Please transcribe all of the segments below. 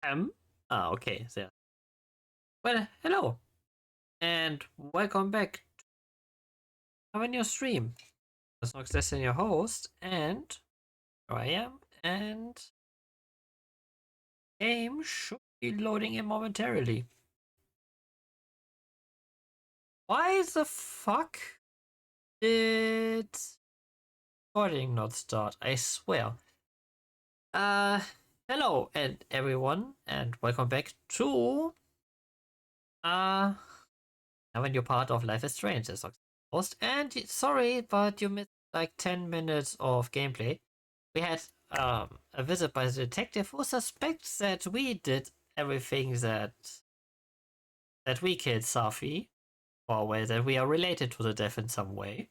Um. Okay. So, well, hello, and welcome back to a new stream. It's Nox Destin, your host, and here I am, and game should be loading in momentarily. Why the fuck did recording not start? I swear. Uh, hello, and everyone, and welcome back to uh when you're part of Life is Strange as host. And sorry, but you missed like 10 minutes of gameplay. We had a visit by the detective who suspects that we did everything that we killed Safi, or well, that we are related to the death in some way.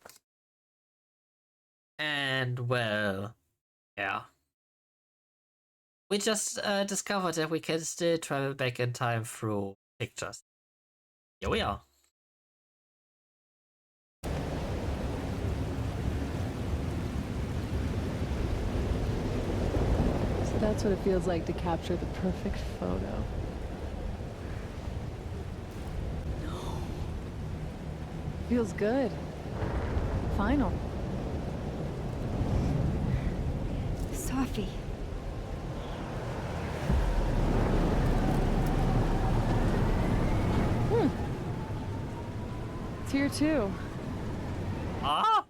And well, yeah. We just discovered that we can still travel back in time through pictures. Here we are. So that's what it feels like to capture the perfect photo. No. Feels good. Final. Safi. It's here too. Ah!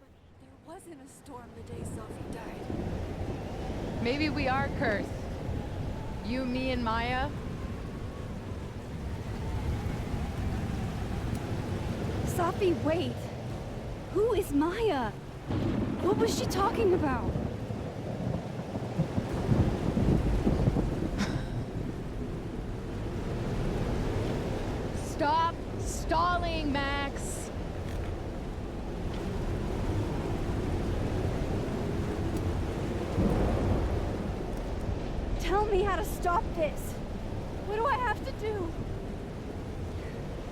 There wasn't a storm the day Safi died. Maybe we are cursed. You, me, and Maya. Safi, wait. Who is Maya? What was she talking about? Stop stalling, Max. Tell me how to stop this. What do I have to do?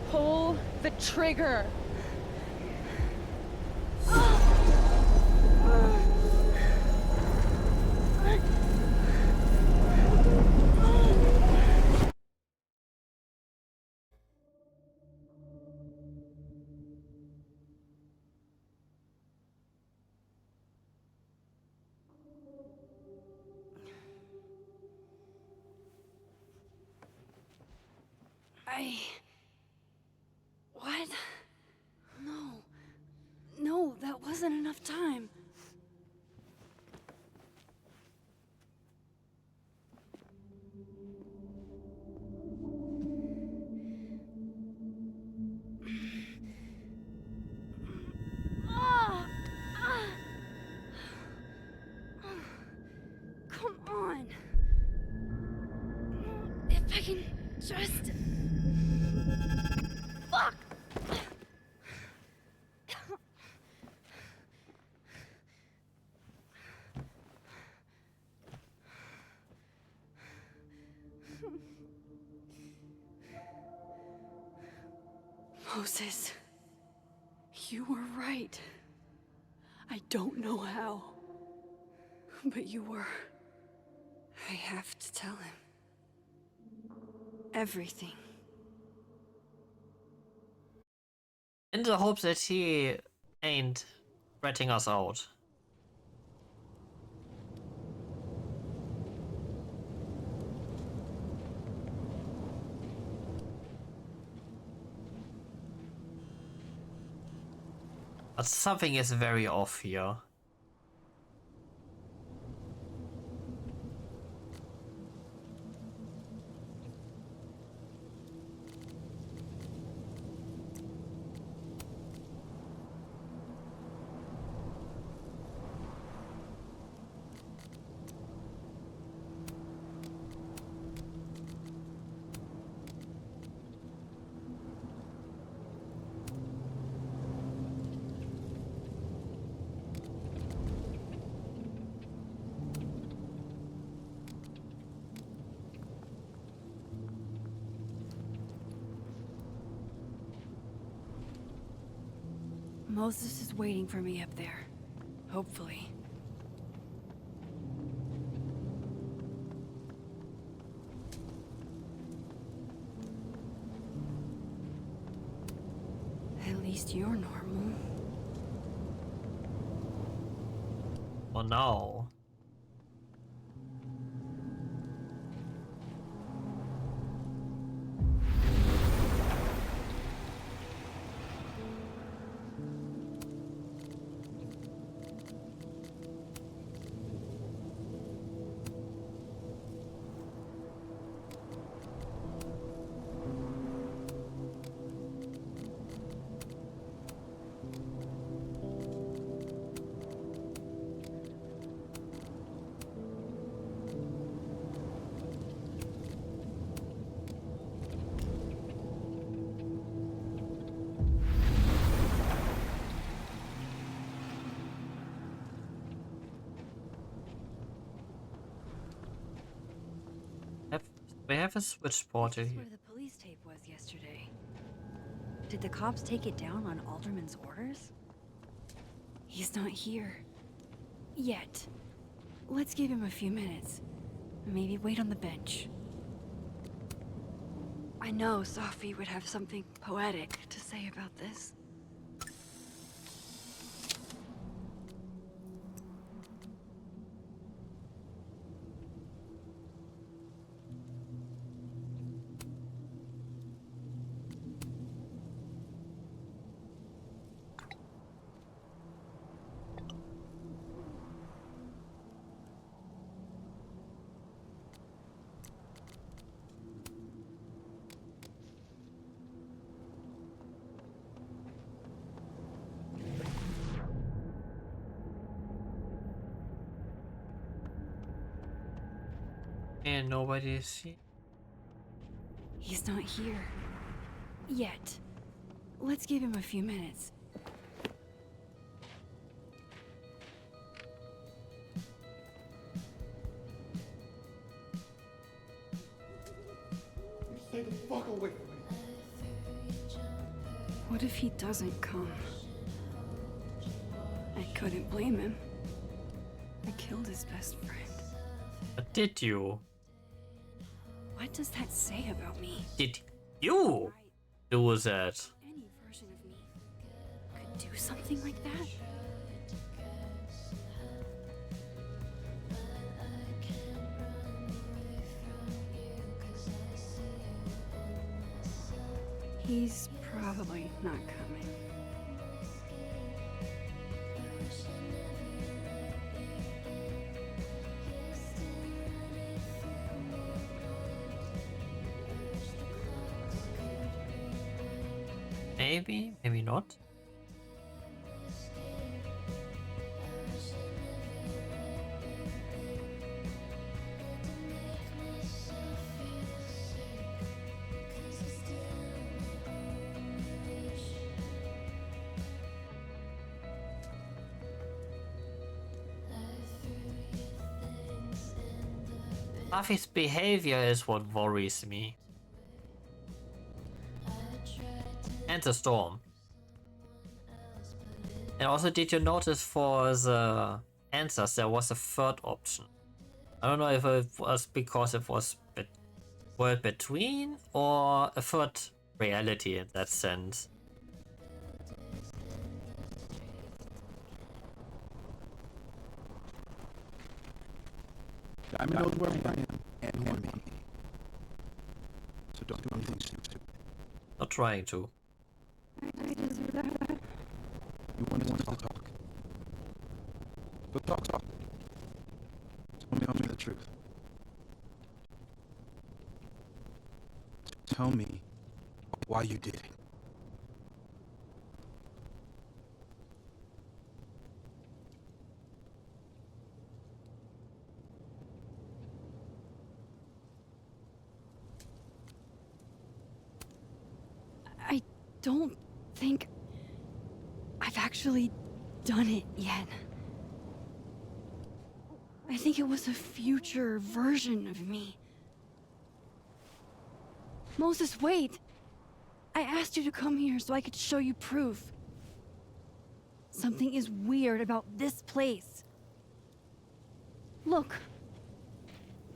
Pull the trigger. What? No. No, that wasn't enough time. Come on. If I can just... Fuck! Moses, you were right. I don't know how, but you were. I have to tell him. Everything. In the hopes that he ain't ratting us out. But something is very off here. Moses is waiting for me up there. Hopefully. least you're normal. For now. We have a switchboard This is here. where the police tape was yesterday. Did the cops take it down on Alderman's orders? He's not here. Yet. Let's give him a few minutes. Maybe wait on the bench. I know Sophie would have something poetic to say about this. And nobody is here. He's not here. Yet. Let's give him a few minutes. Stay the fuck away from me. What if he doesn't come? I couldn't blame him. I killed his best friend. But did you? What does that say about me? Did you do that? Any version of me could do something like that? He's probably not coming. Maybe, maybe not. Buffy's behavior is what worries me. And the storm. And also, did you notice for the answers there was a third option? I don't know if it was because it was world between or a third reality in that sense. Diamond knows where I am and who I'm being. So don't do anything stupid. Not trying to. You want to talk. But talk. Tell me the truth. Tell me why you did it. I don't think I've actually done it yet. I think it was a future version of me. Moses, wait! I asked you to come here so I could show you proof. Something is weird about this place. Look.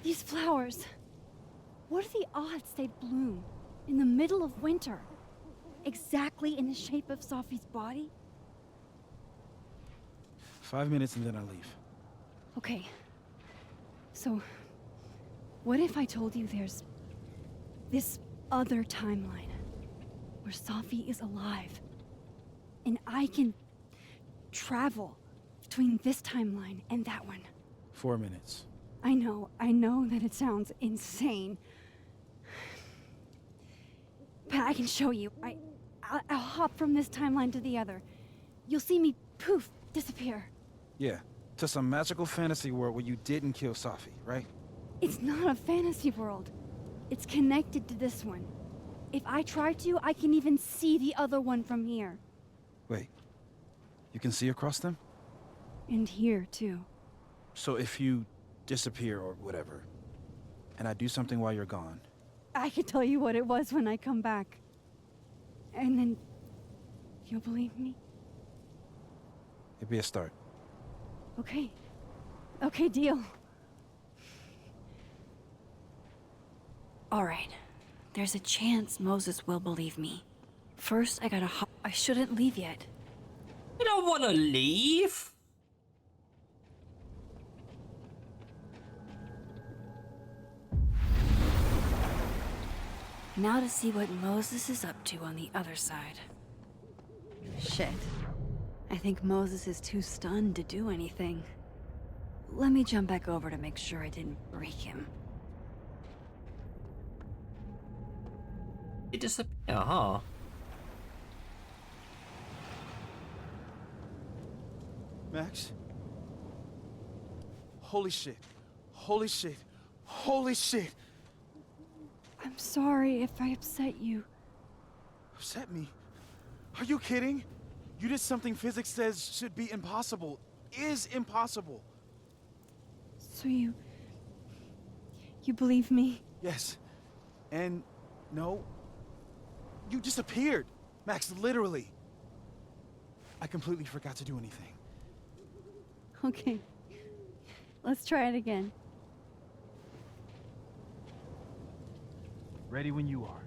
These flowers. What are the odds they'd bloom in the middle of winter? exactly in the shape of Sophie's body? 5 minutes and then I leave. Okay. So, what if I told you there's this other timeline where Sophie is alive and I can travel between this timeline and that one? 4 minutes. I know that it sounds insane. But I can show you. I'll hop from this timeline to the other. You'll see me, poof, disappear. Yeah, to some magical fantasy world where you didn't kill Sophie, right? It's not a fantasy world. It's connected to this one. If I try to, I can even see the other one from here. Wait, you can see across them? And here, too. So if you disappear or whatever, and I do something while you're gone, I can tell you what it was when I come back. And then you'll believe me? it'd be a start. Okay. Okay, deal. All right. There's a chance Moses will believe me. First, I gotta hop. I shouldn't leave yet. You don't want to leave? Now to see what Moses is up to on the other side. Shit. I think Moses is too stunned to do anything. Let me jump back over to make sure I didn't break him. He disappear, huh? Max? Holy shit. Holy shit. Holy shit. I'm sorry if I upset you. Upset me? Are you kidding? You did something physics says should be impossible. Is impossible. So you believe me? Yes. And no. You disappeared. Max, literally. I completely forgot to do anything. Okay. Let's try it again. Ready when you are.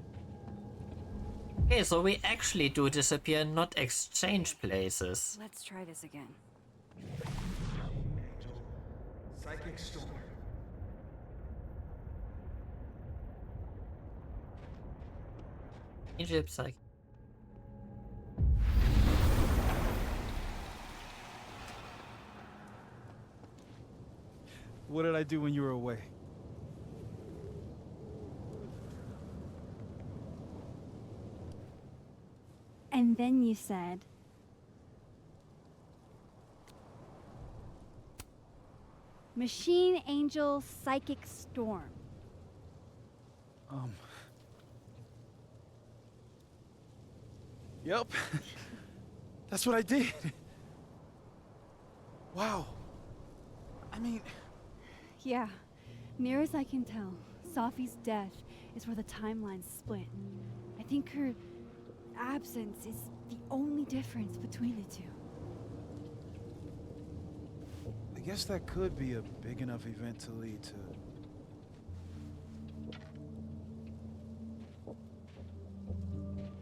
Okay, so we actually do disappear, not exchange places. Let's try this again. Psychic storm. Egypt, like. What did I do when you were away? And then you said, Machine Angel Psychic Storm. Yep. That's what I did. Wow. I mean... Yeah, near as I can tell, Sophie's death is where the timelines split. I think her absence is the only difference between the two. I guess that could be a big enough event to lead to...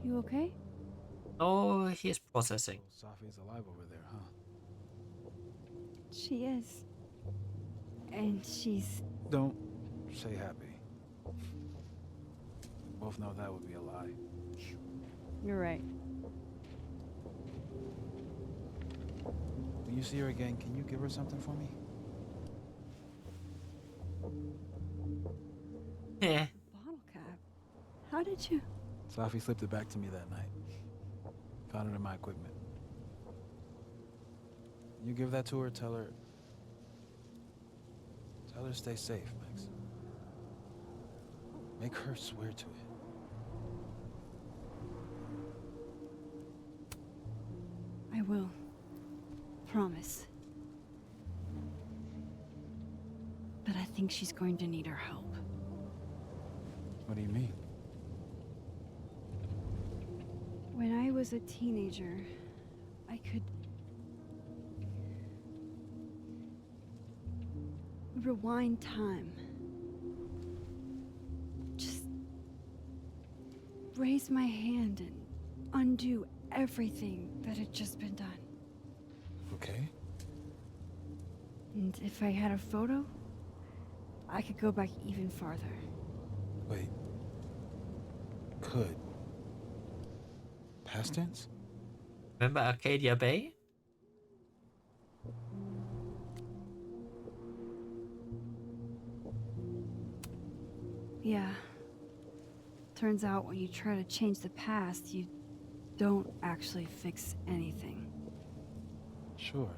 You okay? Oh, he's processing. Sophie's alive over there, huh? She is. And she's... Don't say happy. We both know that would be a lie. You're right. When you see her again, can you give her something for me? Eh. Bottle cap. How did you... Sophie slipped it back to me that night. Found it in my equipment. You give that to her, tell her to stay safe, Max. Make her swear to it. I will. Promise. But I think she's going to need our help. What do you mean? When I was a teenager, I could rewind time. Just raise my hand and undo everything that had just been done. Okay. And if I had a photo, I could go back even farther. Wait. Could. Past tense? Remember Arcadia Bay? Yeah. Turns out when you try to change the past, you don't actually fix anything. Sure.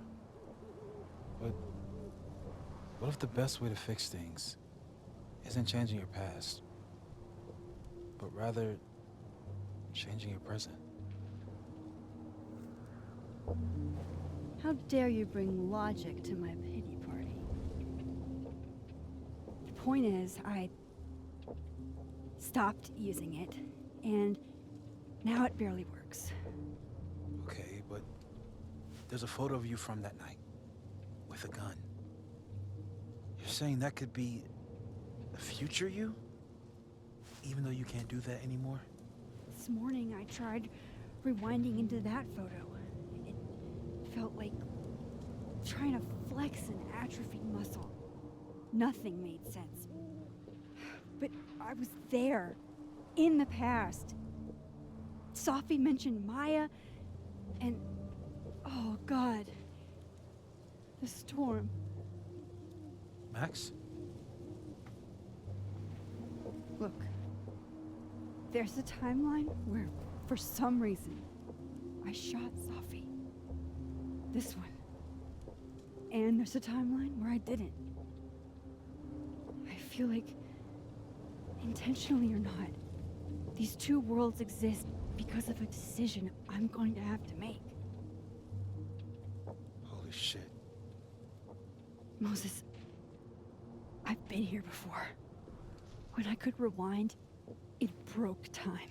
But what if the best way to fix things isn't changing your past, but rather changing your present? How dare you bring logic to my pity party? The point is, I stopped using it, and now it barely works. Okay, but there's a photo of you from that night, with a gun. You're saying that could be the future you? Even though you can't do that anymore? This morning I tried rewinding into that photo. It felt like trying to flex an atrophied muscle. Nothing made sense. But I was there, in the past. Sophie mentioned Maya, and oh God, the storm. Max? Look, there's a timeline where, for some reason, I shot Sophie. This one. And there's a timeline where I didn't. I feel like, intentionally or not, these two worlds exist because of a decision I'm going to have to make. Holy shit. Moses, I've been here before. When I could rewind, it broke time.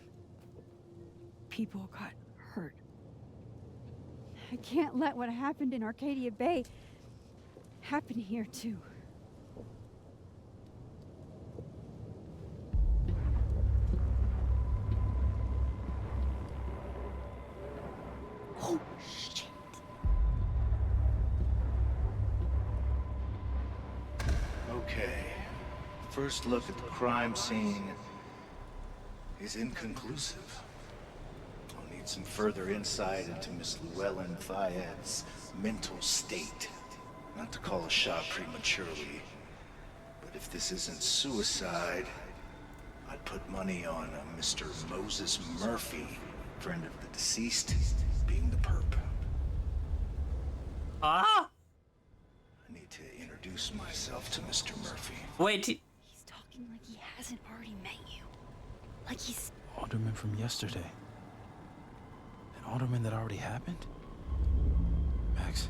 People got hurt. I can't let what happened in Arcadia Bay happen here too. Oh, shit. Okay. First look at the crime scene is inconclusive. I'll need some further insight into Miss Llewellyn Fayette's mental state. Not to call a shot prematurely, but if this isn't suicide, I'd put money on a Mr. Moses Murphy, friend of the deceased, being the perp. Ah? I need to introduce myself to Mr. Murphy. Wait, He's talking like he hasn't already met you. Like he's... Alderman from yesterday. An alderman that already happened? Max,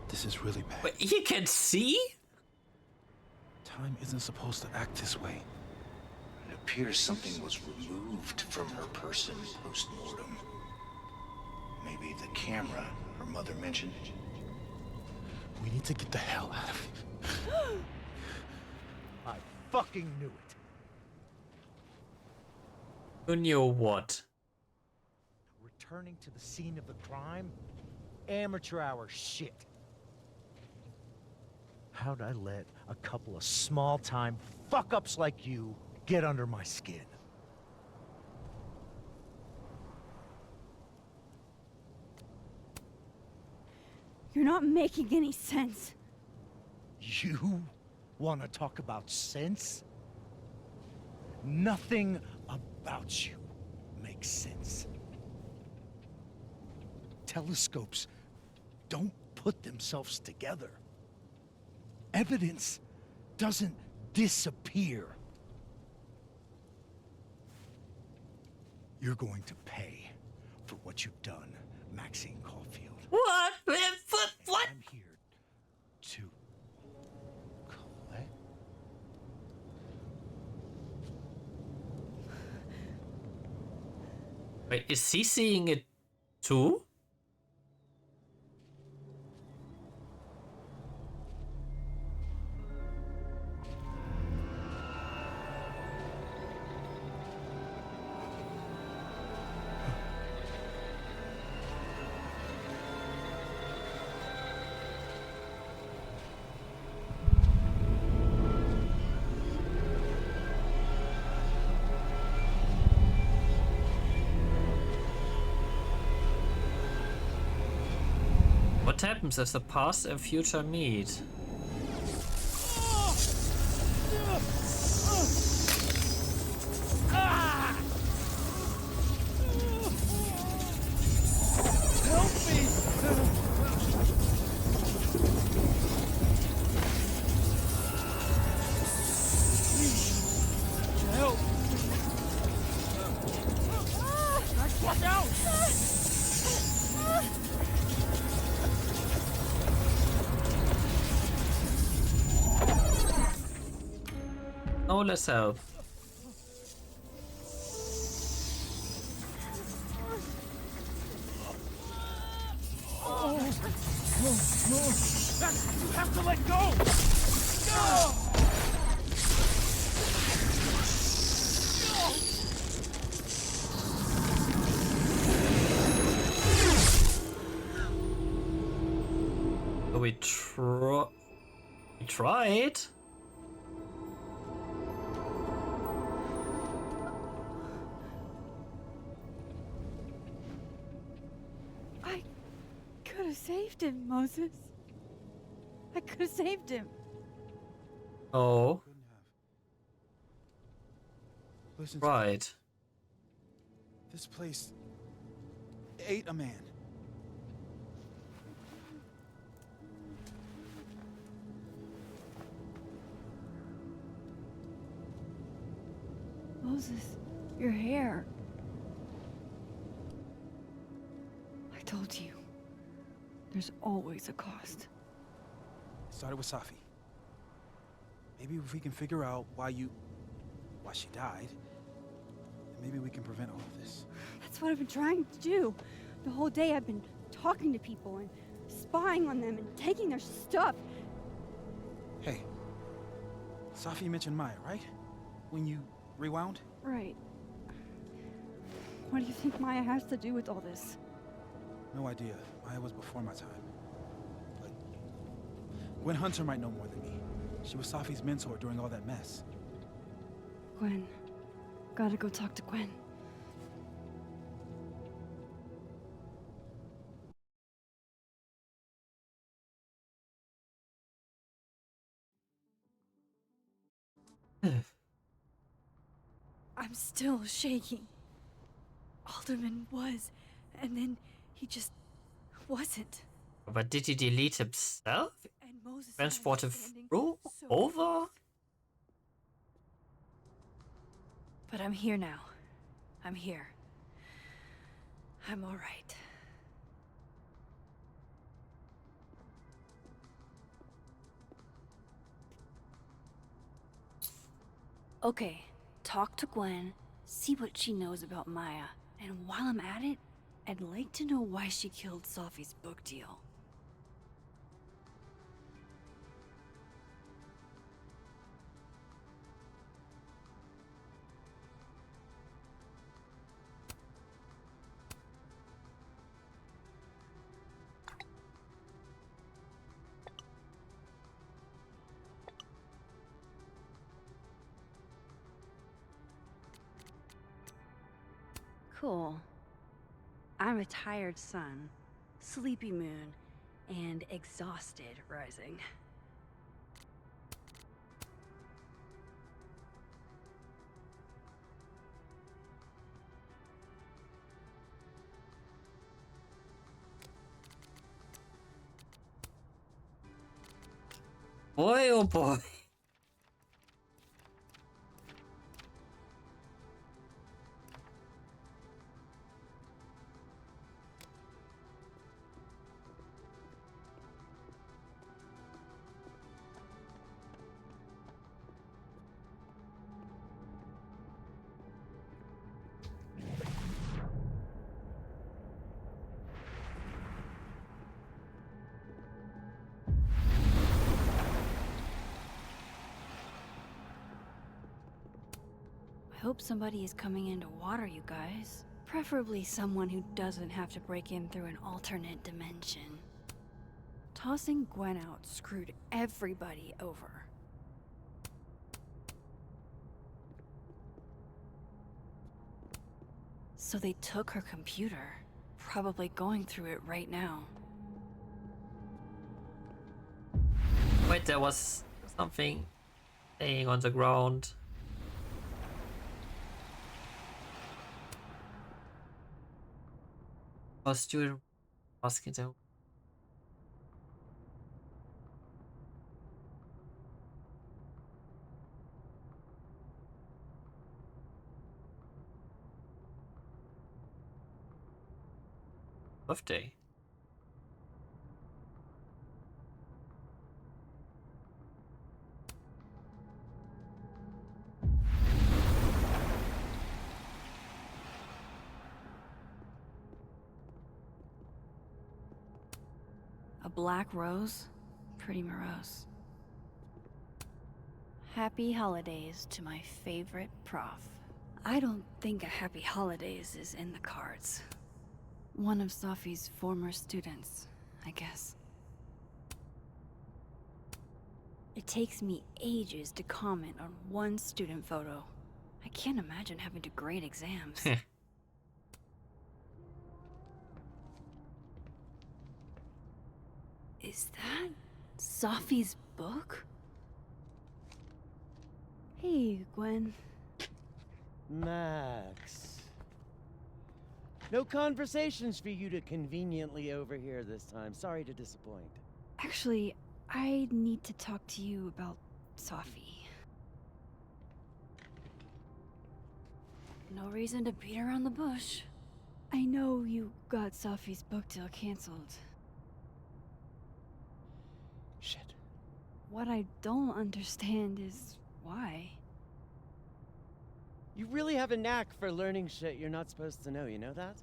this is really bad. wait, he can see? Time isn't supposed to act this way. It appears something was removed from her person post-mortem. Maybe the camera her mother mentioned. We need to get the hell out of here. I fucking knew it. You knew what? Returning to the scene of the crime? Amateur hour shit. How'd I let a couple of small-time fuck-ups like you get under my skin? You're not making any sense. You want to talk about sense? Nothing about you makes sense. Telescopes don't put themselves together. Evidence doesn't disappear. You're going to pay for what you've done, Maxine Caulfield. What? What? I'm here to collect. Wait, is he seeing it too? What happens if the past and future meet? Help me! Please, help! Watch out! Oh, let's help. You have to let go! We tried. I could have saved him, Moses. I could have saved him. Oh, Couldn't have. Listen, to right. this place ate a man. Moses, your hair. I told you. There's always a cost. It started with Safi. Maybe if we can figure out why she died, then maybe we can prevent all of this. That's what I've been trying to do. The whole day I've been talking to people and spying on them and taking their stuff. Hey, Safi mentioned Maya, right? When you rewound? Right. What do you think Maya has to do with all this? No idea. Maya was before my time. But Gwen Hunter might know more than me. She was Safi's mentor during all that mess. Gwen. Gotta go talk to Gwen. I'm still shaking. Alderman was, and then he just wasn't. But did he delete himself? And Moses and I Transport were him standing through? so Over? But I'm here now. I'm here. I'm all right. Okay, talk to Gwen, see what she knows about Maya, and while I'm at it, I'd like to know why she killed Safi's book deal. Cool. I'm a tired sun, sleepy moon, and exhausted rising. Boy, oh boy. I hope somebody is coming in to water you guys. Preferably someone who doesn't have to break in through an alternate dimension. Tossing Gwen out screwed everybody over. So they took her computer, probably going through it right now. Wait, there was something laying on the ground. A student asking them. Birthday. A black rose? Pretty morose. Happy holidays to my favorite prof. I don't think a happy holidays is in the cards. One of Safi's former students, I guess. It takes me ages to comment on one student photo. I can't imagine having to grade exams. Is that Safi's book? Hey, Gwen. Max. No conversations for you to conveniently overhear this time. Sorry to disappoint. Actually, I need to talk to you about Safi. No reason to beat around the bush. I know you got Safi's book deal canceled. Shit. What I don't understand is why. You really have a knack for learning shit you're not supposed to know, you know that?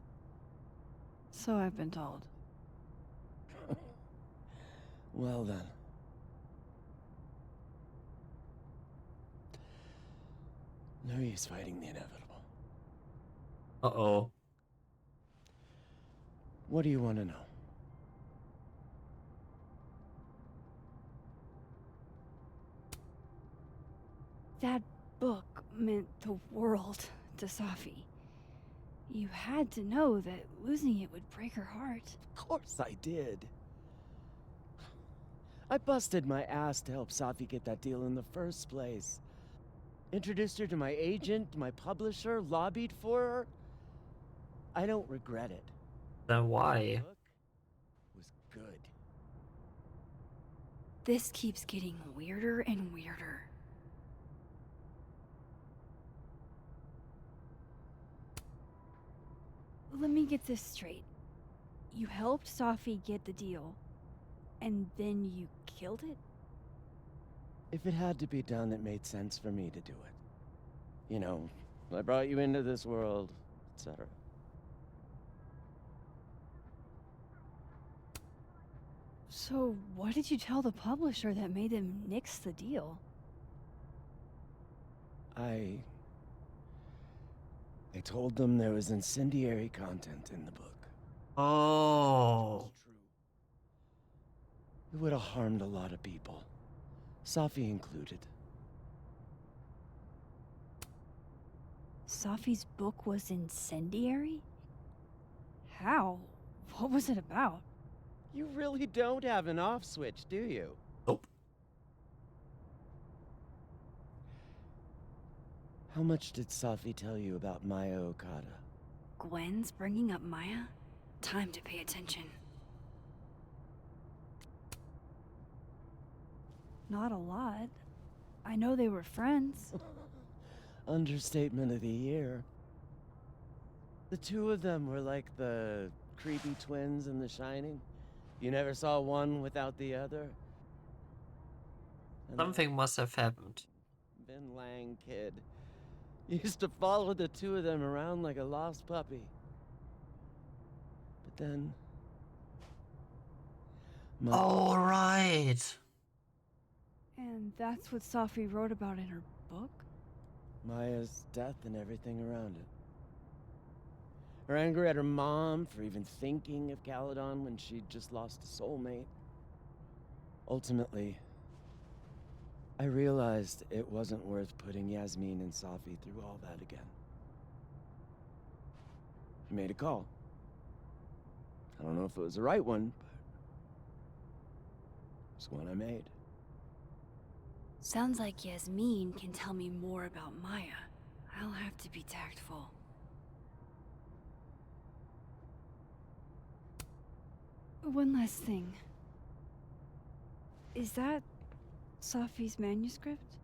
So I've been told. Well then. No use fighting the inevitable. Uh-oh. What do you want to know? That book meant the world to Safi. You had to know that losing it would break her heart. Of course I did. I busted my ass to help Safi get that deal in the first place. Introduced her to my agent, my publisher, lobbied for her. I don't regret it. Then why? The book was good. This keeps getting weirder and weirder. Let me get this straight. You helped Safi get the deal, and then you killed it? If it had to be done, it made sense for me to do it. You know, I brought you into this world, etc. So what did you tell the publisher that made them nix the deal? I told them there was incendiary content in the book. Oh. It's true. It would have harmed a lot of people. Safi included. Safi's book was incendiary? How? What was it about? You really don't have an off switch, do you? Nope. How much did Safi tell you about Maya Okada? Gwen's bringing up Maya? Time to pay attention. Not a lot. I know they were friends. Understatement of the year. The two of them were like the creepy twins in The Shining. You never saw one without the other. And Something must have happened. Ben Lang kid used to follow the two of them around like a lost puppy. But then... Oh, right. And that's what Safi wrote about in her book? Maya's death and everything around it. Her anger at her mom for even thinking of Caledon when she'd just lost a soulmate. Ultimately, I realized it wasn't worth putting Yasmin and Safi through all that again. I made a call. I don't know if it was the right one, but it's one I made. Sounds like Yasmin can tell me more about Maya. I'll have to be tactful. One last thing. Is that Safi's manuscript?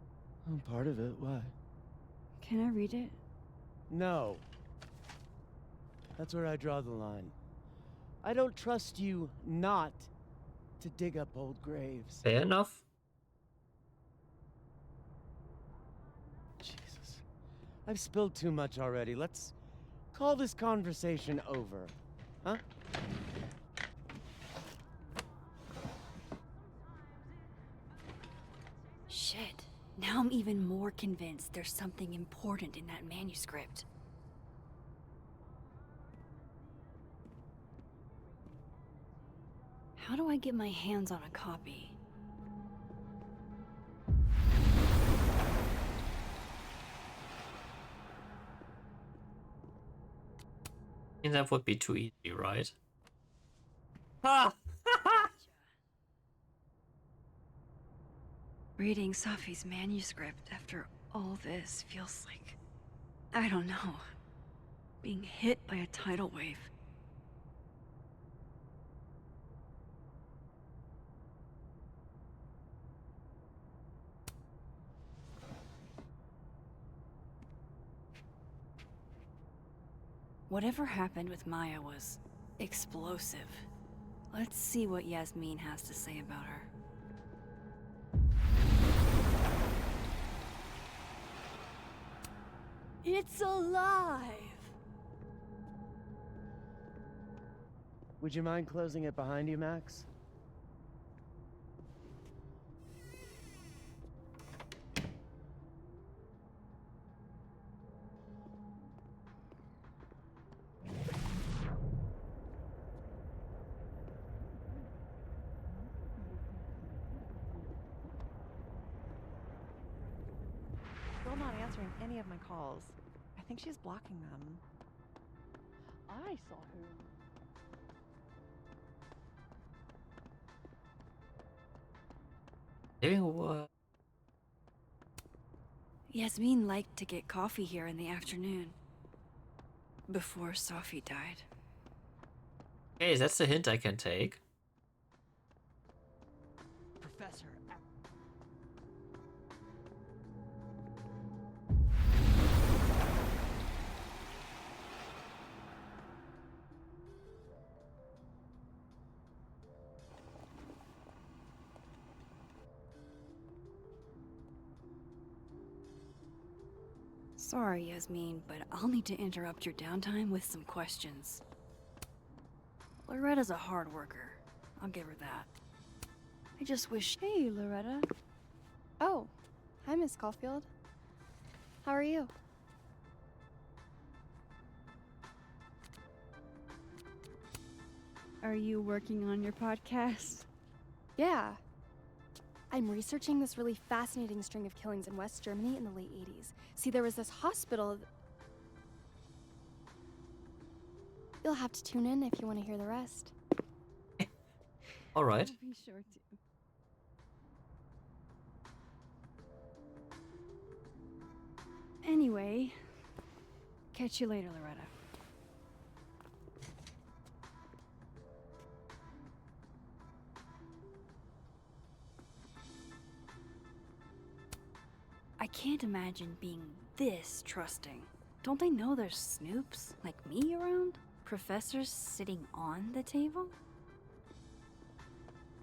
I'm part of it. Why? Can I read it? No. That's where I draw the line. I don't trust you not to dig up old graves. Fair enough. Jesus. I've spilled too much already. Let's call this conversation over. Huh? Shit. Now I'm even more convinced there's something important in that manuscript. How do I get my hands on a copy? And that would be too easy, right? Ah! Reading Safi's manuscript after all this feels like, I don't know, being hit by a tidal wave. Whatever happened with Maya was explosive. Let's see what Yasmin has to say about her. It's alive! Would you mind closing it behind you, Max? Still not answering any of my calls. I think she's blocking them. I saw her. Living what? Yasmin liked to get coffee here in the afternoon. Before Safi died. Hey, that's a hint I can take. Professor. Sorry, Yasmin, but I'll need to interrupt your downtime with some questions. Loretta's a hard worker. I'll give her that. I just wish... Hey, Loretta. Oh, hi, Miss Caulfield. How are you? Are you working on your podcast? Yeah. I'm researching this really fascinating string of killings in West Germany in the late 80s. See, there was this hospital... You'll have to tune in if you want to hear the rest. Alright. I'll be sure to. Anyway, catch you later, Loretta. I can't imagine being this trusting. Don't they know there's snoops like me around? Professors sitting on the table?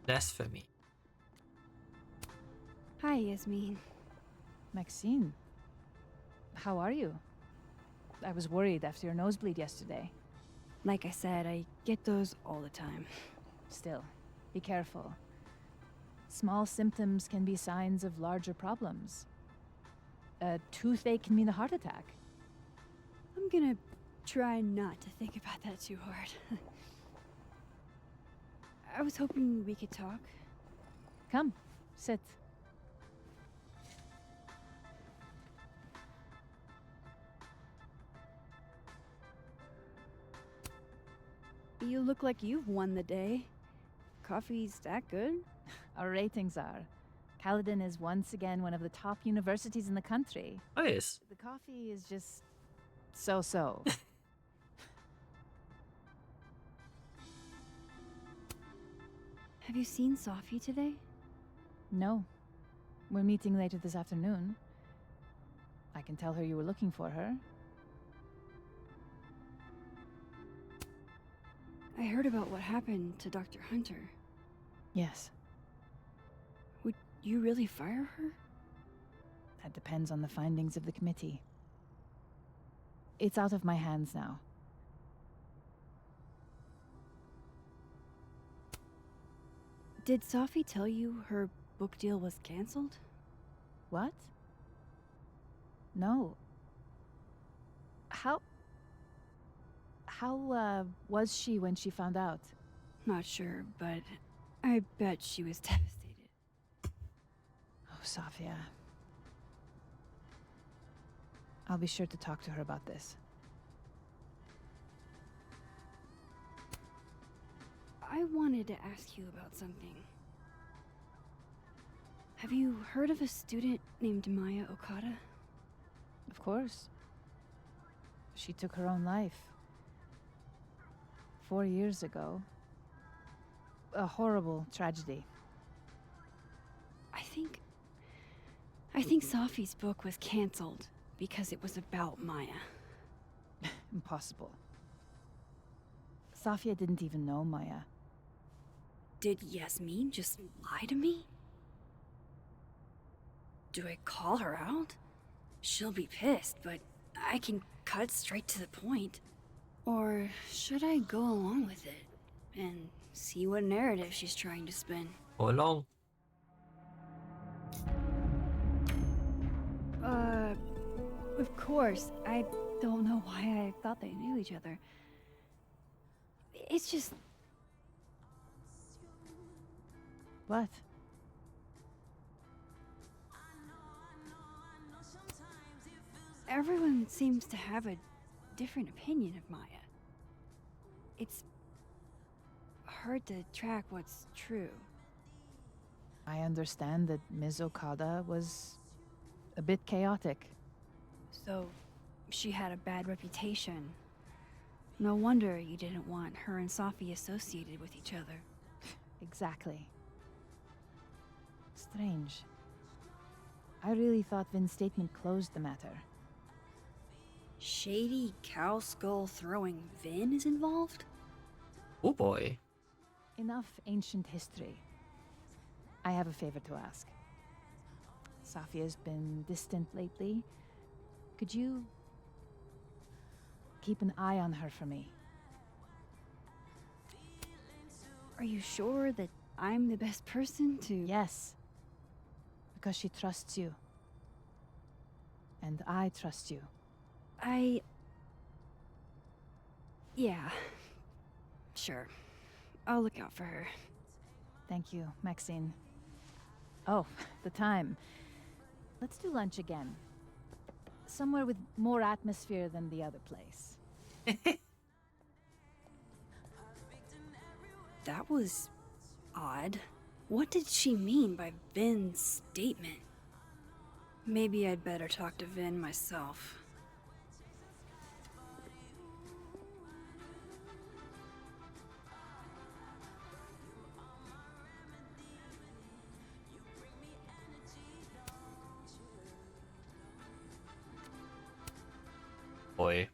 Blasphemy. Hi, Yasmin. Maxine, how are you? I was worried after your nosebleed yesterday. Like I said, I get those all the time. Still, be careful. Small symptoms can be signs of larger problems. A toothache can mean a heart attack. I'm gonna try not to think about that too hard. I was hoping we could talk. Come, sit. You look like you've won the day. Coffee's that good? Our ratings are. Paladin is once again one of the top universities in the country. Nice. The coffee is just so-so. Have you seen Sophie today? No. We're meeting later this afternoon. I can tell her you were looking for her. I heard about what happened to Dr. Hunter. Yes. Would you really fire her? That depends on the findings of the committee. It's out of my hands now. Did Sophie tell you her book deal was canceled? What? No. How was she when she found out? Not sure, but I bet she was devastated. Oh, Sophia. I'll be sure to talk to her about this. I wanted to ask you about something. Have you heard of a student named Maya Okada? Of course. She took her own life. 4 years ago. A horrible tragedy. I think Sophie's book was canceled because it was about Maya. Impossible. Sophia didn't even know Maya. Did Yasmin just lie to me? Do I call her out? She'll be pissed, but I can cut straight to the point. Or should I go along with it and see what narrative she's trying to spin? Go along. Of course. I don't know why I thought they knew each other. It's just... What? Everyone seems to have a different opinion of Maya. It's hard to track what's true. I understand that Ms. Okada was a bit chaotic. So, she had a bad reputation. No wonder you didn't want her and Sophie associated with each other. Exactly. Strange. I really thought Vin's statement closed the matter. Shady cow skull throwing Vin is involved? Oh boy. Enough ancient history. I have a favor to ask. Sophia's been distant lately. Could you keep an eye on her for me? Are you sure that I'm the best person to... Yes. Because she trusts you. And I trust you. Yeah. Sure. I'll look out for her. Thank you, Maxine. Oh, the time. Let's do lunch again. Somewhere with more atmosphere than the other place. That was... odd. What did she mean by Vin's statement? Maybe I'd better talk to Vin myself. Boy.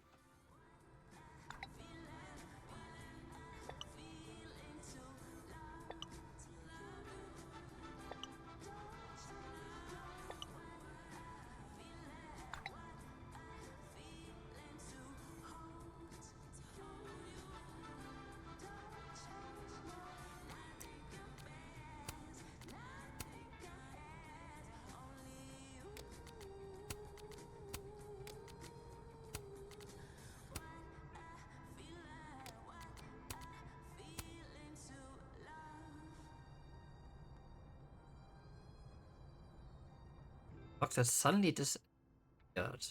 Fuck, that suddenly disappeared.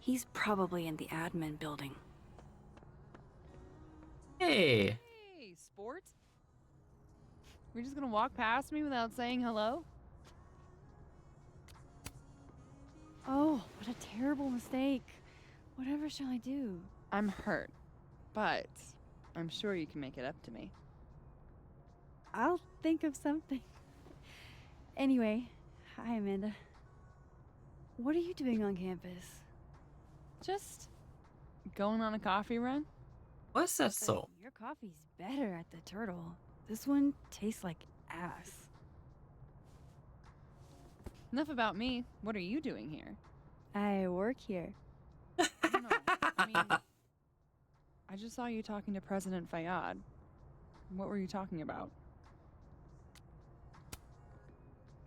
He's probably in the admin building. Hey, Hey, sport. You're just gonna walk past me without saying hello? Oh, what a terrible mistake. Whatever shall I do? I'm hurt, but I'm sure you can make it up to me. I'll think of something. Anyway, hi, Amanda. What are you doing on campus? Just going on a coffee run? why is that But so? your coffee's better at the Turtle. This one tastes like ass. Enough about me. What are you doing here? I work here. I don't know. I mean, I just saw you talking to President Fayyad. What were you talking about?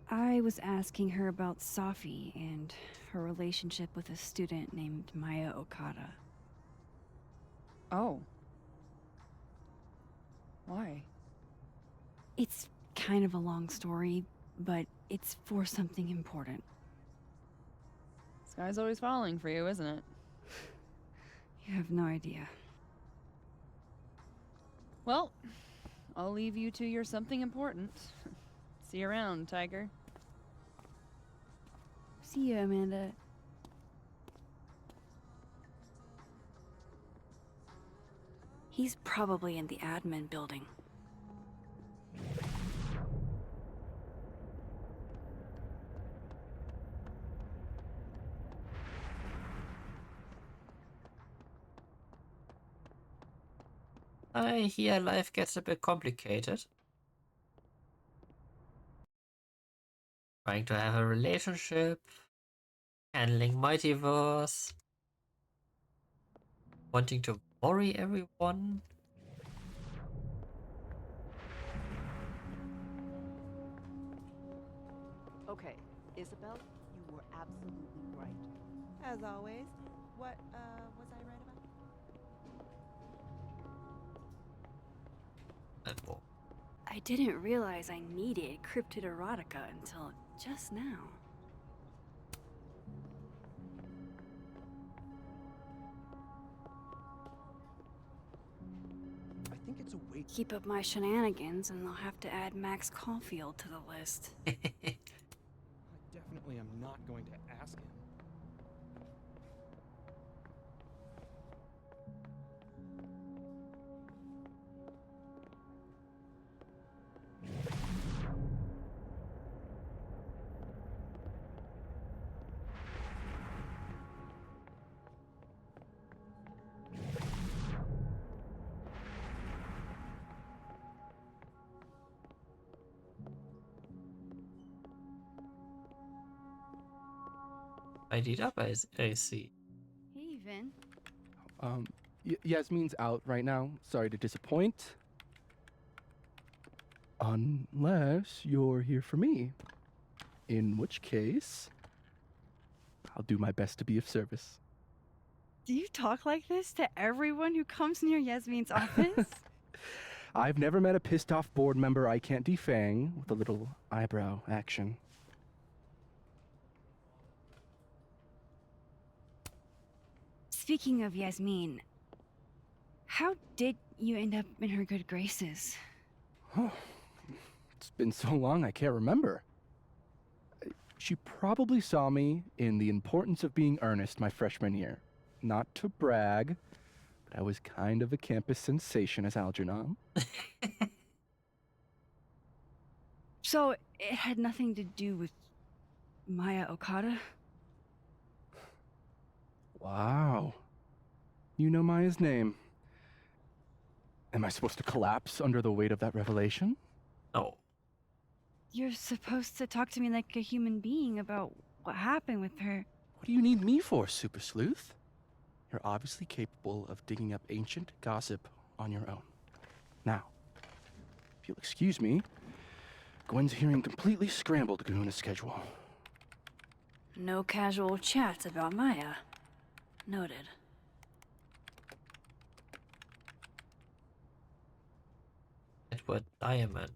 I was asking her about Safi and her relationship with a student named Maya Okada. Oh. Why? It's kind of a long story, but it's for something important. Sky's always falling for you, isn't it? You have no idea. Well, I'll leave you to your something important. See you around, Tiger. See you, Amanda. He's probably in the admin building. I hear life gets a bit complicated. Trying to have a relationship, handling multiverse, wanting to worry everyone. Okay, Isabel, you were absolutely right. As always. What, was I right about? Oh, I didn't realize I needed cryptid erotica until just now. I think it's a wait. Keep up my shenanigans and I'll have to add Max Caulfield to the list. I definitely am not going to ask him. tidied up, I see. Hey, Vin. Yasmin's out right now. Sorry to disappoint. Unless you're here for me. In which case, I'll do my best to be of service. Do you talk like this to everyone who comes near Yasmin's office? I've never met a pissed off board member I can't defang with a little eyebrow action. Speaking of Yasmin, how did you end up in her good graces? Oh, it's been so long I can't remember. She probably saw me in The Importance of Being Earnest my freshman year. Not to brag, but I was kind of a campus sensation as Algernon. So, it had nothing to do with Maya Okada? Wow. You know Maya's name. Am I supposed to collapse under the weight of that revelation? Oh, You're supposed to talk to me like a human being about what happened with her. What do you need me for, Super Sleuth? You're obviously capable of digging up ancient gossip on your own. Now, if you'll excuse me, Gwen's hearing completely scrambled Kahuna schedule. No casual chats about Maya. Noted. Edward Diamond.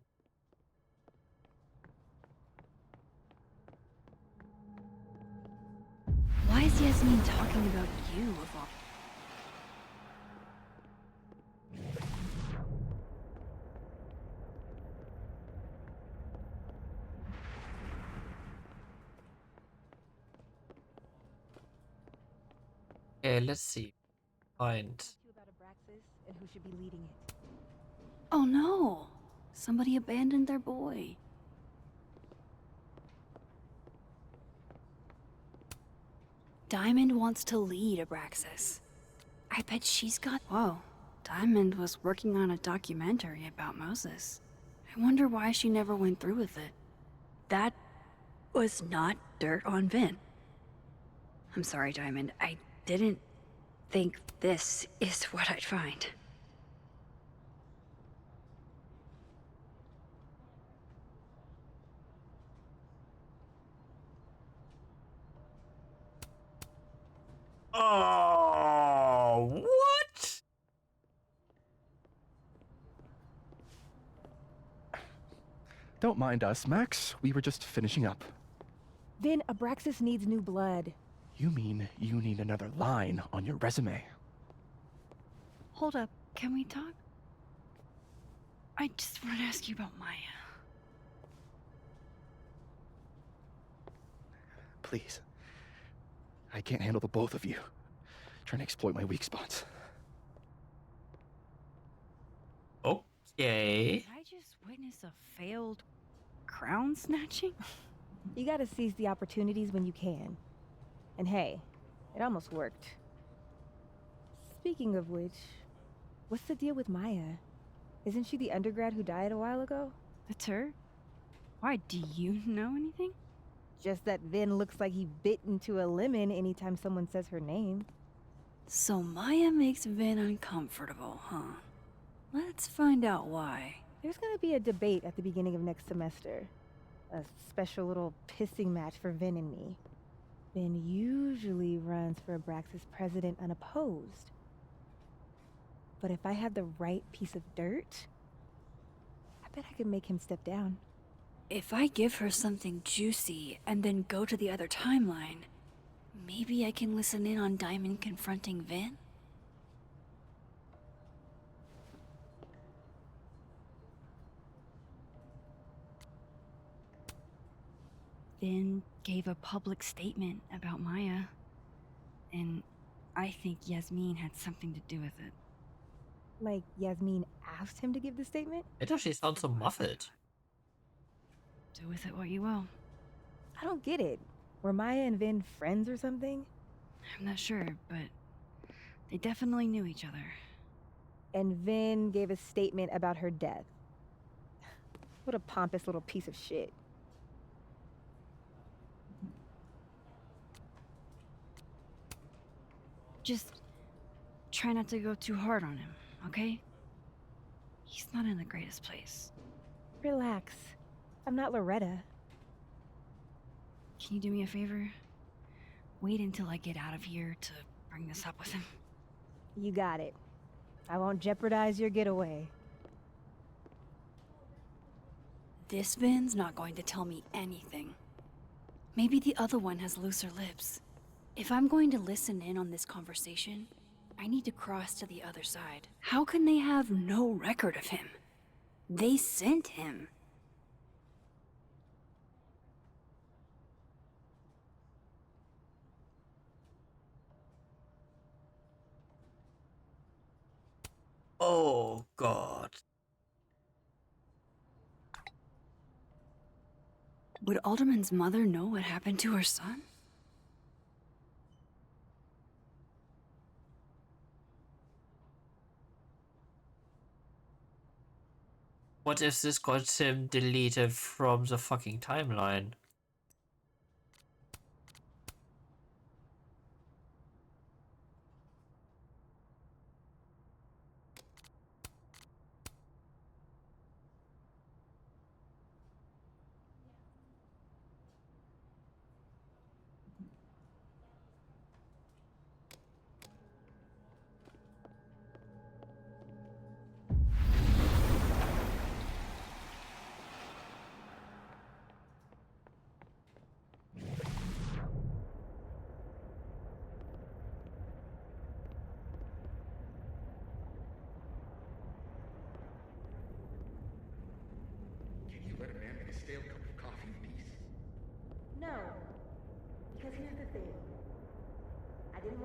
Why is Yasmin talking about you of all? Okay, let's see. Find. About Abraxas and who should be leading it. Oh no! Somebody abandoned their boy. Diamond wants to lead Abraxas. I bet she's got... Whoa. Diamond was working on a documentary about Moses. I wonder why she never went through with it. That was not dirt on Vin. I'm sorry, Diamond. I didn't think this is what I'd find. Oh, what? Don't mind us, Max. We were just finishing up. Then Abraxas needs new blood. You mean you need another line on your resume? Hold up. Can we talk? I just want to ask you about Maya. Please. I can't handle the both of you. Trying to exploit my weak spots. Okay. Did I just witness a failed crown snatching? You gotta seize the opportunities when you can. And hey, it almost worked. Speaking of which, what's the deal with Maya? Isn't she the undergrad who died a while ago? That's her? Why, do you know anything? Just that Vin looks like he bit into a lemon anytime someone says her name. So Maya makes Vin uncomfortable, huh? Let's find out why. There's gonna be a debate at the beginning of next semester. A special little pissing match for Vin and me. Vin usually runs for Abraxas president unopposed. But if I have the right piece of dirt, I bet I could make him step down. If I give her something juicy and then go to the other timeline, maybe I can listen in on Diamond confronting Vin? Vin gave a public statement about Maya, and I think Yasmin had something to do with it. Like Yasmin asked him to give the statement? It actually sounds so muffled. Do with it what you will. I don't get it. Were Maya and Vin friends or something? I'm not sure, but they definitely knew each other. And Vin gave a statement about her death. What a pompous little piece of shit. Just try not to go too hard on him, okay? He's not in the greatest place. Relax. I'm not Loretta. Can you do me a favor? Wait until I get out of here to bring this up with him. You got it. I won't jeopardize your getaway. This Vin's not going to tell me anything. Maybe the other one has looser lips. If I'm going to listen in on this conversation, I need to cross to the other side. How can they have no record of him? They sent him. Oh, God. Would Alderman's mother know what happened to her son? What if this got him deleted from the fucking timeline?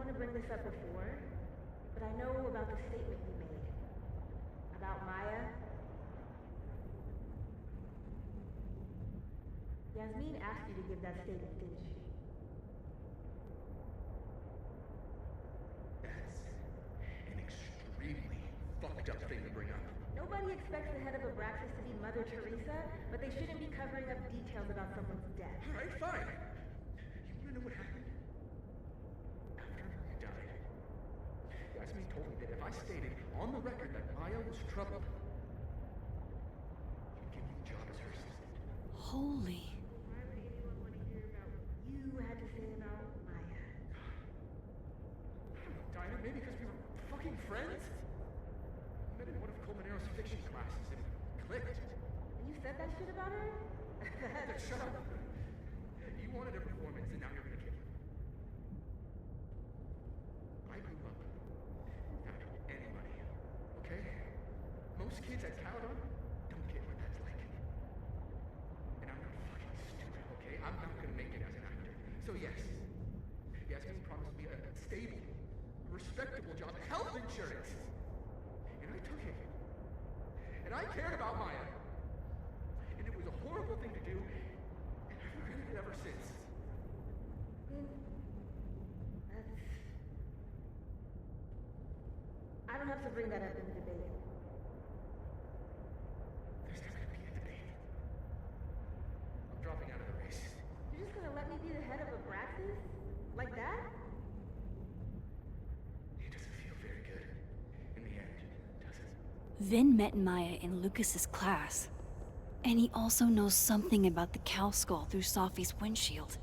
want to bring this up before, but I know about the statement you made. About Maya. Yasmin asked you to give that statement, didn't she? That's an extremely fucked up thing to bring up. Nobody expects the head of Abraxas to be Mother Teresa, but they shouldn't be covering up details about someone's death. Alright, fine. You wanna know what happened? After Maya died, Yasmin told me that if I stated on the record that Maya was troubled, she'd give me the job as her assistant. Holy. Why would anyone want to hear about what you had to say about Maya? I don't know, Dinah, maybe because we were fucking friends? I met in one of Colmenaro's fiction classes and it clicked. And you said that shit about her? Shut up. You wanted a performance and now you're gonna kill it. I grew up without any money, okay? Most kids at Caledon don't get what that's like. And I'm not fucking stupid, okay? I'm not gonna make it as an actor. So yes, Yasmin promised me a stable, respectable job, health insurance. And I took it. And I cared about Maya. And it was a horrible thing to do, and I've regretted it ever since. That's... I don't have to bring that up in the debate. There's not gonna be a debate. I'm dropping out of the race. You're just gonna let me be the head of Abraxas? Like that? It doesn't feel very good in the end, does it? Vin met Maya in Lucas's class. And he also knows something about the cow skull through Sophie's windshield,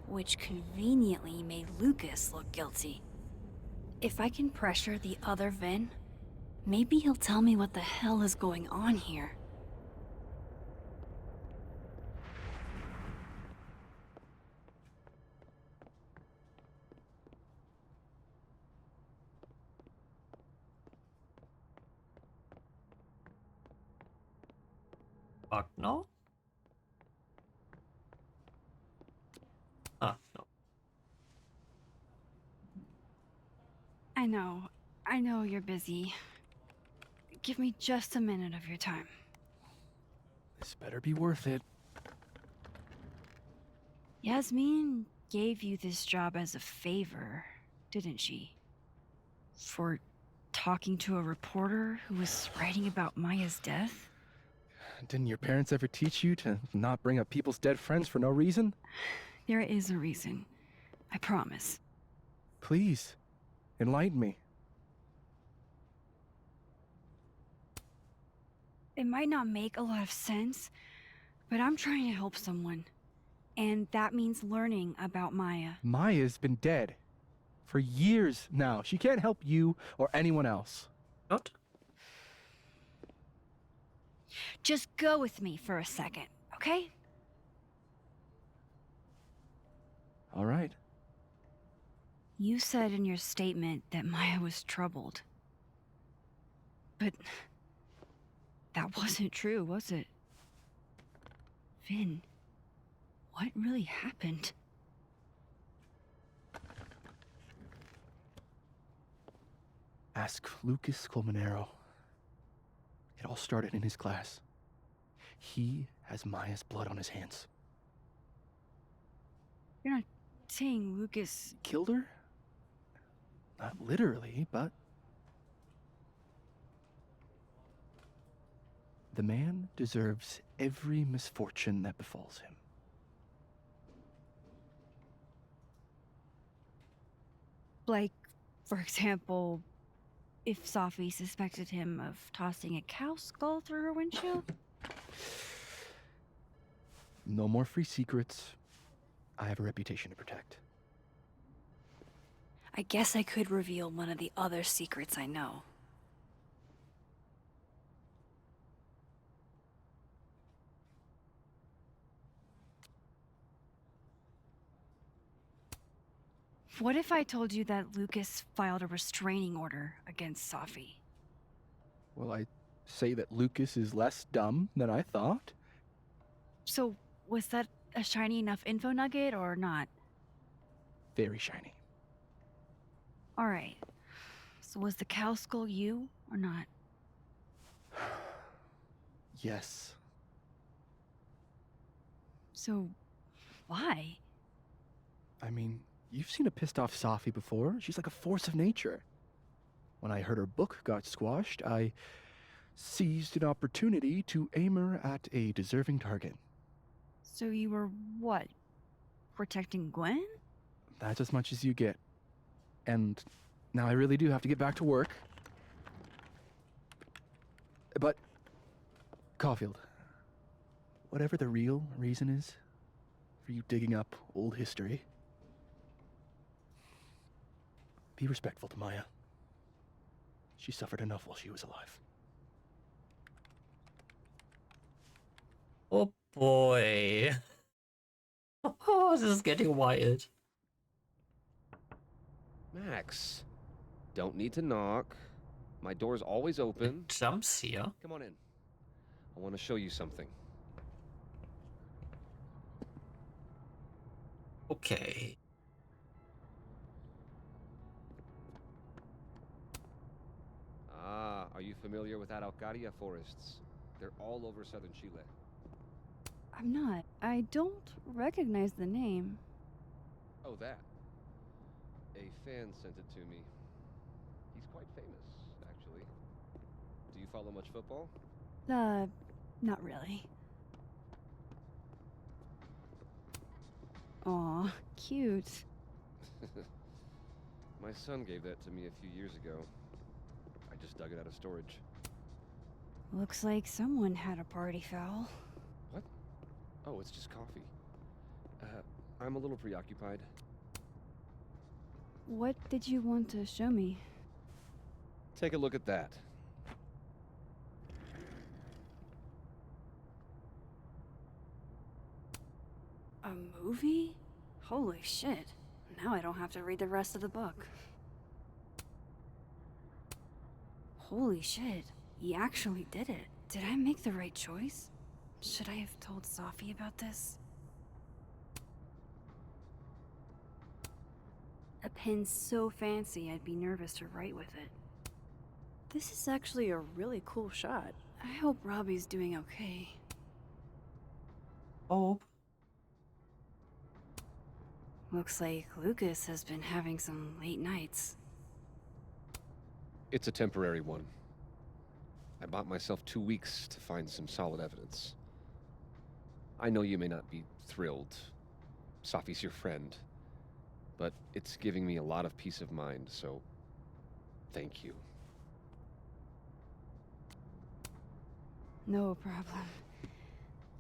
which conveniently made Lucas look guilty. If I can pressure the other Vin, maybe he'll tell me what the hell is going on here. Fuck no? Ah, no. I know you're busy. Give me just a minute of your time. This better be worth it. Yasmin gave you this job as a favor, didn't she? For talking to a reporter who was writing about Maya's death? Didn't your parents ever teach you to not bring up people's dead friends for no reason? There is a reason. I promise. Please, enlighten me. It might not make a lot of sense, but I'm trying to help someone. And that means learning about Maya. Maya's been dead for years now. She can't help you or anyone else. What? Just go with me for a second, okay? All right. You said in your statement that Maya was troubled. But that wasn't true, was it? Vin, what really happened? Ask Lucas Colmenero. It all started in his class. He has Maya's blood on his hands. You're not saying Lucas... Killed her? Not literally, but... The man deserves every misfortune that befalls him. Like, for example, if Sophie suspected him of tossing a cow skull through her windshield? No more free secrets. I have a reputation to protect. I guess I could reveal one of the other secrets I know. What if I told you that Lucas filed a restraining order against Sophie? Will I say that Lucas is less dumb than I thought? So, was that a shiny enough info nugget or not? Very shiny. Alright. So was the cow skull you, or not? Yes. So, why? I mean, you've seen a pissed off Safi before. She's like a force of nature. When I heard her book got squashed, I seized an opportunity to aim her at a deserving target. So you were, what, protecting Gwen? That's as much as you get. And now I really do have to get back to work. But, Caulfield, whatever the real reason is for you digging up old history, be respectful to Maya. She suffered enough while she was alive. Oh boy. Oh, this is getting wild. Max, don't need to knock. My door's always open. Jumps here. Come on in. I want to show you something. Okay. Ah, are you familiar with Araucaria forests? They're all over southern Chile. I'm not. I don't recognize the name. Oh, that. A fan sent it to me. He's quite famous, actually. Do you follow much football? Not really. Aw, cute. My son gave that to me a few years ago. I just dug it out of storage. Looks like someone had a party foul. What? Oh, it's just coffee. I'm a little preoccupied. What did you want to show me? Take a look at that. A movie? Holy shit. Now I don't have to read the rest of the book. Holy shit. He actually did it. Did I make the right choice? Should I have told Safi about this? A pen so fancy I'd be nervous to write with it. This is actually a really cool shot. I hope Robbie's doing okay. Oh. Looks like Lucas has been having some late nights. It's a temporary one. I bought myself 2 weeks to find some solid evidence. I know you may not be thrilled. Safi's your friend. But it's giving me a lot of peace of mind, so thank you. No problem.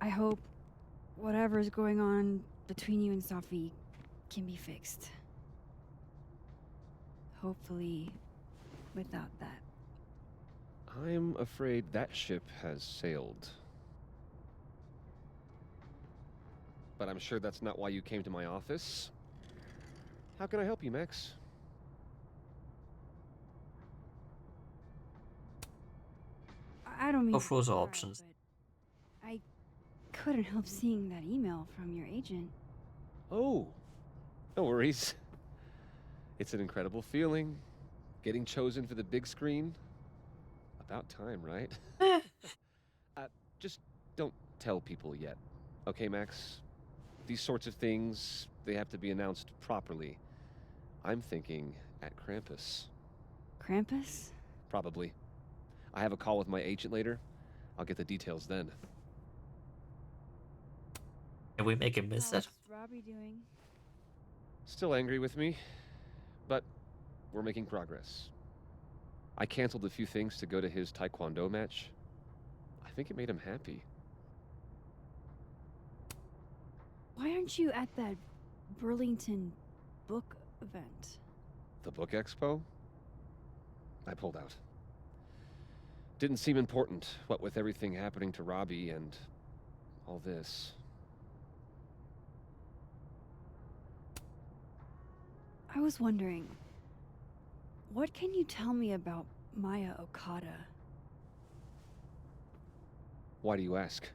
I hope whatever's going on between you and Safi can be fixed. Hopefully, without that. I'm afraid that ship has sailed. But I'm sure that's not why you came to my office. How can I help you, Max? I don't mean Go through the to pry, options. but I couldn't help seeing that email from your agent. Oh, no worries. It's an incredible feeling. Getting chosen for the big screen. About time, right? Just don't tell people yet. Okay, Max? These sorts of things, they have to be announced properly. I'm thinking at Krampus. Krampus? Probably. I have a call with my agent later. I'll get the details then. Can we make him miss it? How's Robbie doing? Still angry with me, but we're making progress. I canceled a few things to go to his taekwondo match. I think it made him happy. Why aren't you at that Burlington book event? The book expo? I pulled out. Didn't seem important, what with everything happening to Robbie and all this. I was wondering, what can you tell me about Maya Okada? Why do you ask?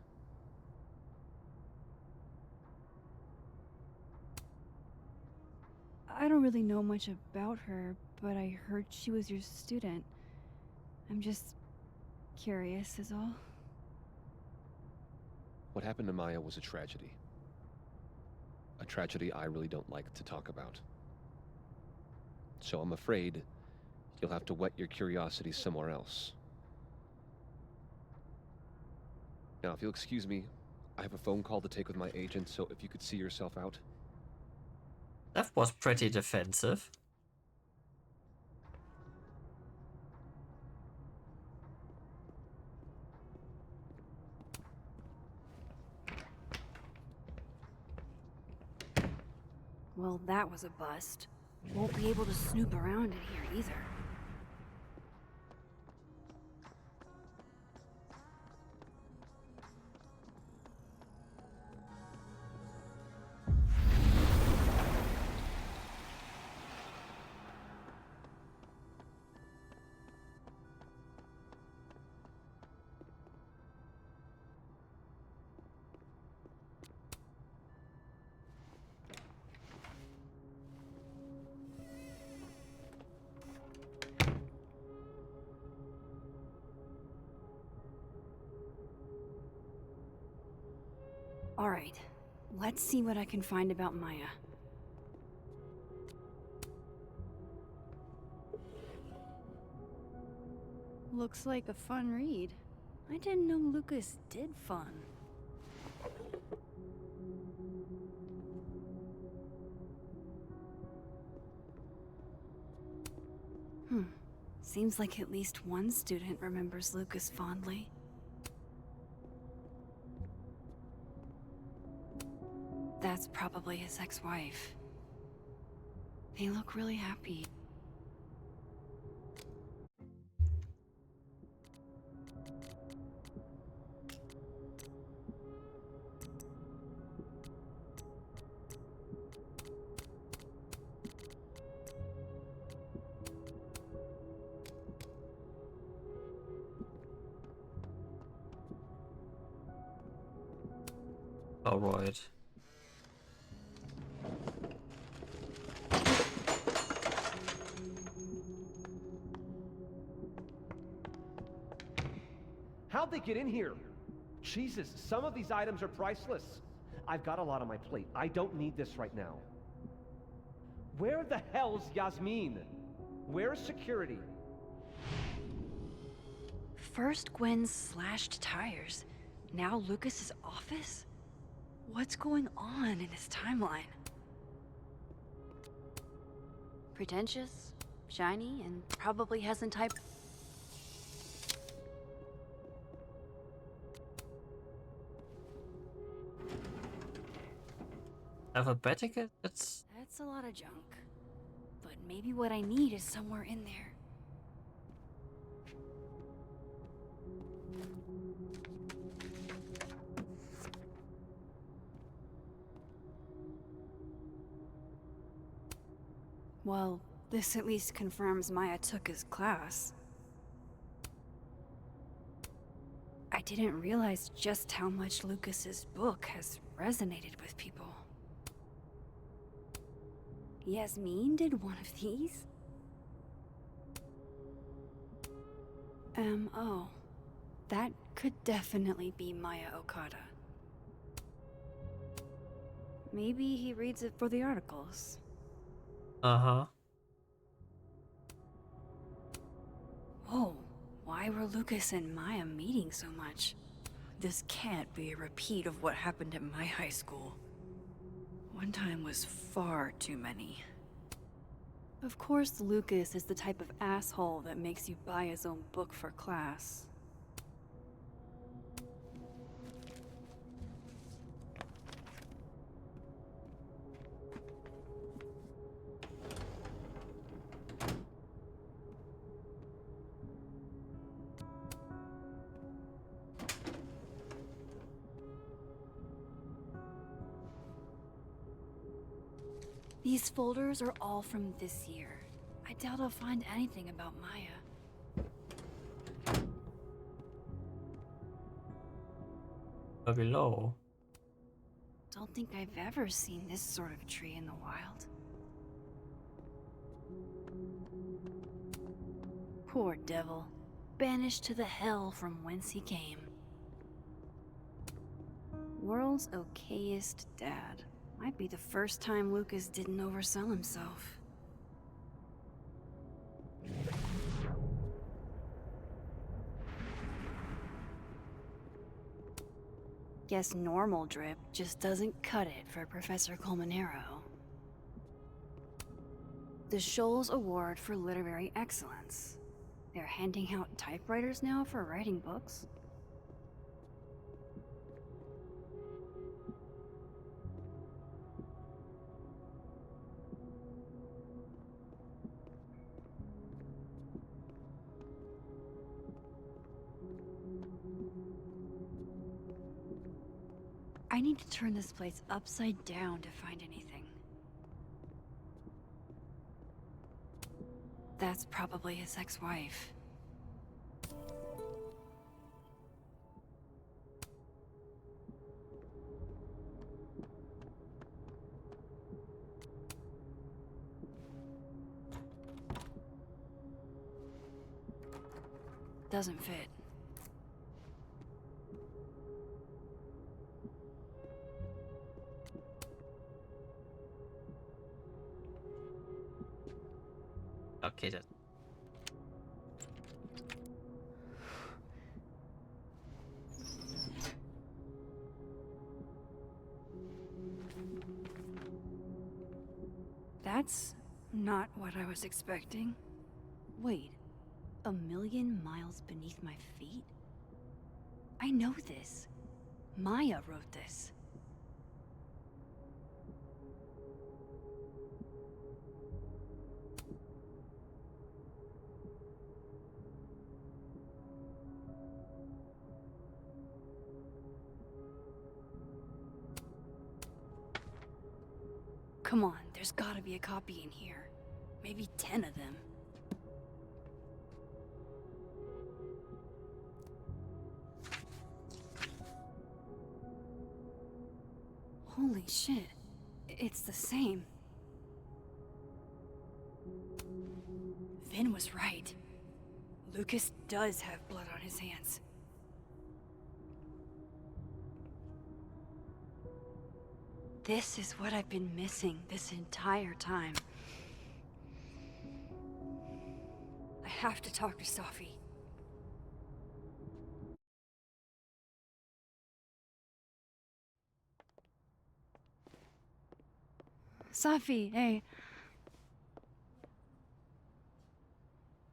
I don't really know much about her, but I heard she was your student. I'm just curious, is all. What happened to Maya was a tragedy. A tragedy I really don't like to talk about. So I'm afraid you'll have to whet your curiosity somewhere else. Now, if you'll excuse me, I have a phone call to take with my agent, so if you could see yourself out. That was pretty defensive. Well, that was a bust. Won't be able to snoop around in here either. All right, let's see what I can find about Maya. Looks like a fun read. I didn't know Lucas did fun. Seems like at least one student remembers Lucas fondly. That's probably his ex-wife. They look really happy. All right. How'd they get in here? Jesus, some of these items are priceless. I've got a lot on my plate. I don't need this right now. Where the hell's Yasmin? Where's security? First Gwen's slashed tires, now Lucas's office? What's going on in his timeline? Pretentious, shiny, and probably hasn't typed. Alphabetic? That's That's a lot of junk. But maybe what I need is somewhere in there. Well, this at least confirms Maya took his class. I didn't realize just how much Lucas's book has resonated with people. Yasmin did one of these? M.O. That could definitely be Maya Okada. Maybe he reads it for the articles. uh-huh. Whoa, why were Lucas and Maya meeting so much? This can't be a repeat of what happened at my high school. One time was far too many. Of course, Lucas is the type of asshole that makes you buy his own book for class. These folders are all from this year. I doubt I'll find anything about Maya. Below. Don't think I've ever seen this sort of tree in the wild. Poor devil. Banished to the hell from whence he came. World's okayest dad. Might be the first time Lucas didn't oversell himself. Guess normal drip just doesn't cut it for Professor Colmenero. The Shoals Award for Literary Excellence. They're handing out typewriters now for writing books? I need to turn this place upside down to find anything. That's probably his ex-wife. Doesn't fit. Okay, then. That's not what I was expecting. Wait, 1,000,000 miles beneath my feet? I know this. Maya wrote this. Come on, there's gotta be a copy in here. Maybe 10 of them. Holy shit. It's the same. Vin was right. Lucas does have blood on his hands. This is what I've been missing this entire time. I have to talk to Safi. Safi, hey.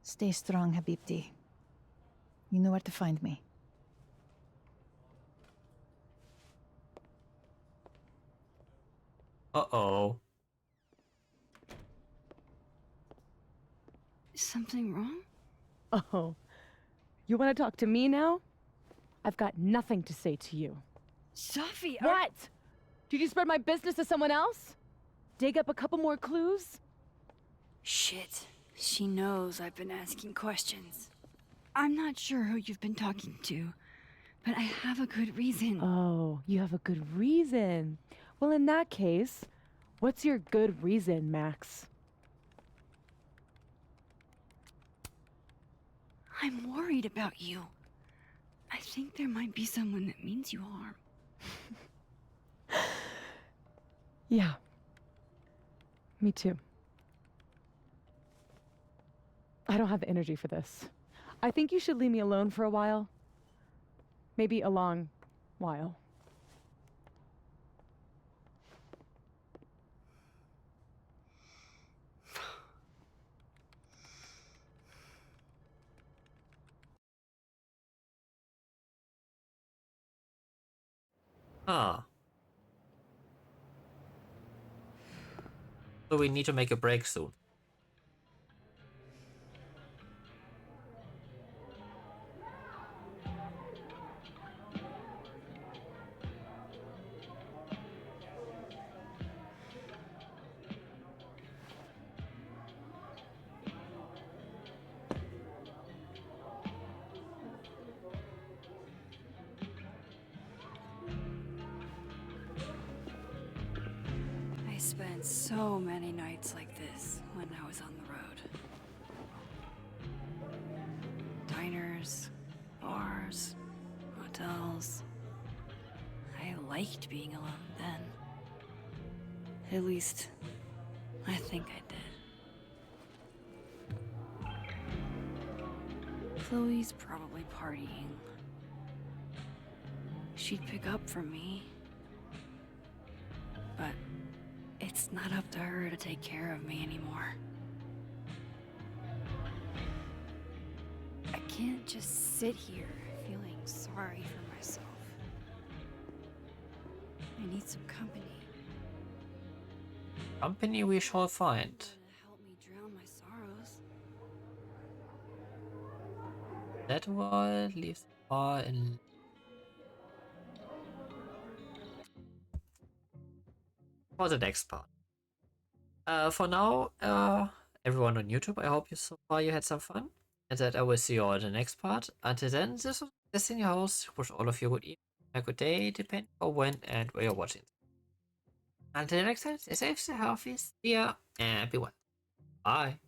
Stay strong, Habibti. You know where to find me. Uh-oh. Is something wrong? Oh, you want to talk to me now? I've got nothing to say to you. Safi, What? Did you spread my business to someone else? Dig up a couple more clues? Shit. She knows I've been asking questions. I'm not sure who you've been talking to, but I have a good reason. Oh, you have a good reason. Well, in that case, what's your good reason, Max? I'm worried about you. I think there might be someone that means you harm. Yeah. Me too. I don't have the energy for this. I think you should leave me alone for a while. Maybe a long while. Ah. So we need to make a break soon. I spent so many nights like this when I was on the road. liked being alone then. At least, I think I did. Chloe's probably partying. She'd pick up from me. But it's not up to her to take care of me anymore. I can't just sit here feeling sorry for myself. I need some company. Company we shall find. To help me drown my sorrows. That world leaves far in. For the next part. For now, everyone on YouTube, I hope so far you had some fun, and that I will see you all in the next part. Until then, this was Destin, your host. Wish all of you a good evening, a good day, depending on when and where you're watching. Until next time, stay safe, stay healthy, see ya, and be well. Bye.